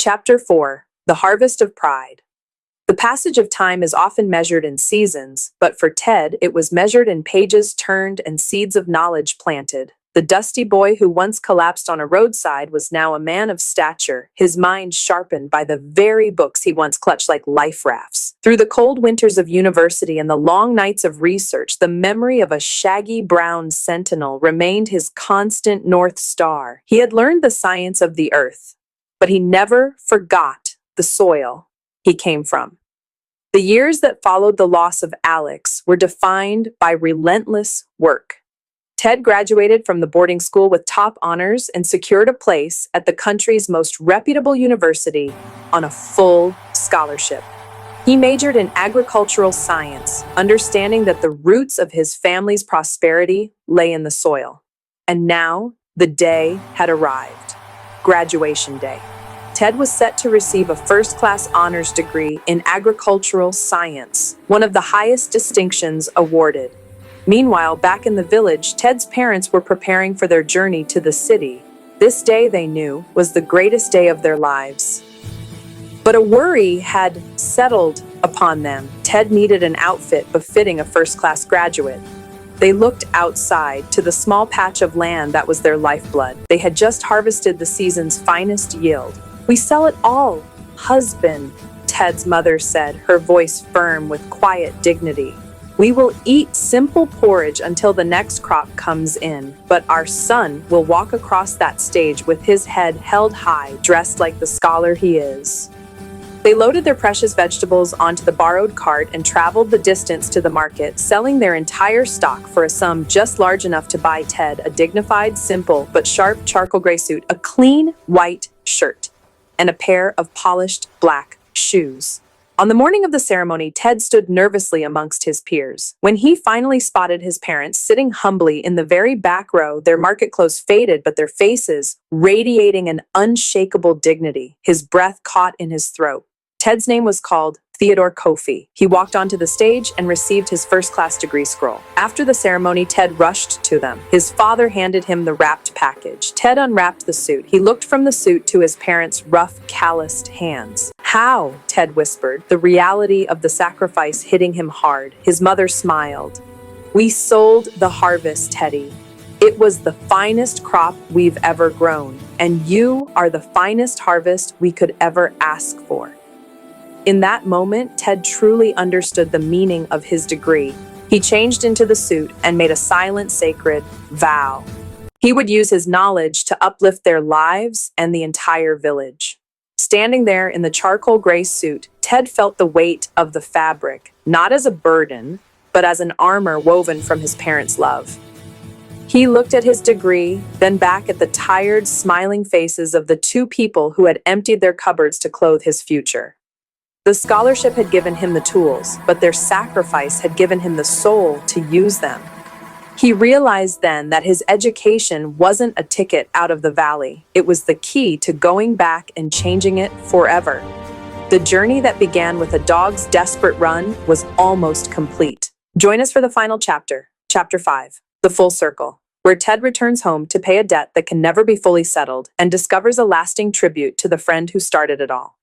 Chapter 4: The Harvest of Pride. The passage of time is often measured in seasons, but for Ted, it was measured in pages turned and seeds of knowledge planted. The dusty boy who once collapsed on a roadside was now a man of stature, his mind sharpened by the very books he once clutched like life rafts. Through the cold winters of university and the long nights of research, the memory of a shaggy brown sentinel remained his constant North Star. He had learned the science of the earth, but he never forgot the soil he came from. The years that followed the loss of Alex were defined by relentless work. Ted graduated from the boarding school with top honors and secured a place at the country's most reputable university on a full scholarship. He majored in agricultural science, understanding that the roots of his family's prosperity lay in the soil. And now, the day had arrived. Graduation day. Ted was set to receive a first-class honors degree in agricultural science, one of the highest distinctions awarded. Meanwhile, back in the village, Ted's parents were preparing for their journey to the city. This day, they knew, was the greatest day of their lives. But a worry had settled upon them. Ted needed an outfit befitting a first-class graduate. They looked outside to the small patch of land that was their lifeblood. They had just harvested the season's finest yield. "We sell it all, husband," Ted's mother said, her voice firm with quiet dignity. "We will eat simple porridge until the next crop comes in, but our son will walk across that stage with his head held high, dressed like the scholar he is." They loaded their precious vegetables onto the borrowed cart and traveled the distance to the market, selling their entire stock for a sum just large enough to buy Ted a dignified, simple, but sharp charcoal gray suit, a clean white shirt, and a pair of polished black shoes. On the morning of the ceremony, Ted stood nervously amongst his peers. When he finally spotted his parents sitting humbly in the very back row, their market clothes faded, but their faces radiating an unshakable dignity, his breath caught in his throat. Ted's name was called Theodore Kofi. He walked onto the stage and received his first-class degree scroll. After the ceremony, Ted rushed to them. His father handed him the wrapped package. Ted unwrapped the suit. He looked from the suit to his parents' rough, calloused hands. "How?" Ted whispered, the reality of the sacrifice hitting him hard. His mother smiled. "We sold the harvest, Teddy. It was the finest crop we've ever grown, and you are the finest harvest we could ever ask for." In that moment, Ted truly understood the meaning of his degree. He changed into the suit and made a silent, sacred vow. He would use his knowledge to uplift their lives and the entire village. Standing there in the charcoal gray suit, Ted felt the weight of the fabric, not as a burden, but as an armor woven from his parents' love. He looked at his degree, then back at the tired, smiling faces of the two people who had emptied their cupboards to clothe his future. The scholarship had given him the tools, but their sacrifice had given him the soul to use them. He realized then that his education wasn't a ticket out of the valley. It was the key to going back and changing it forever. The journey that began with a dog's desperate run was almost complete. Join us for the final chapter, Chapter 5, The Full Circle, where Ted returns home to pay a debt that can never be fully settled and discovers a lasting tribute to the friend who started it all.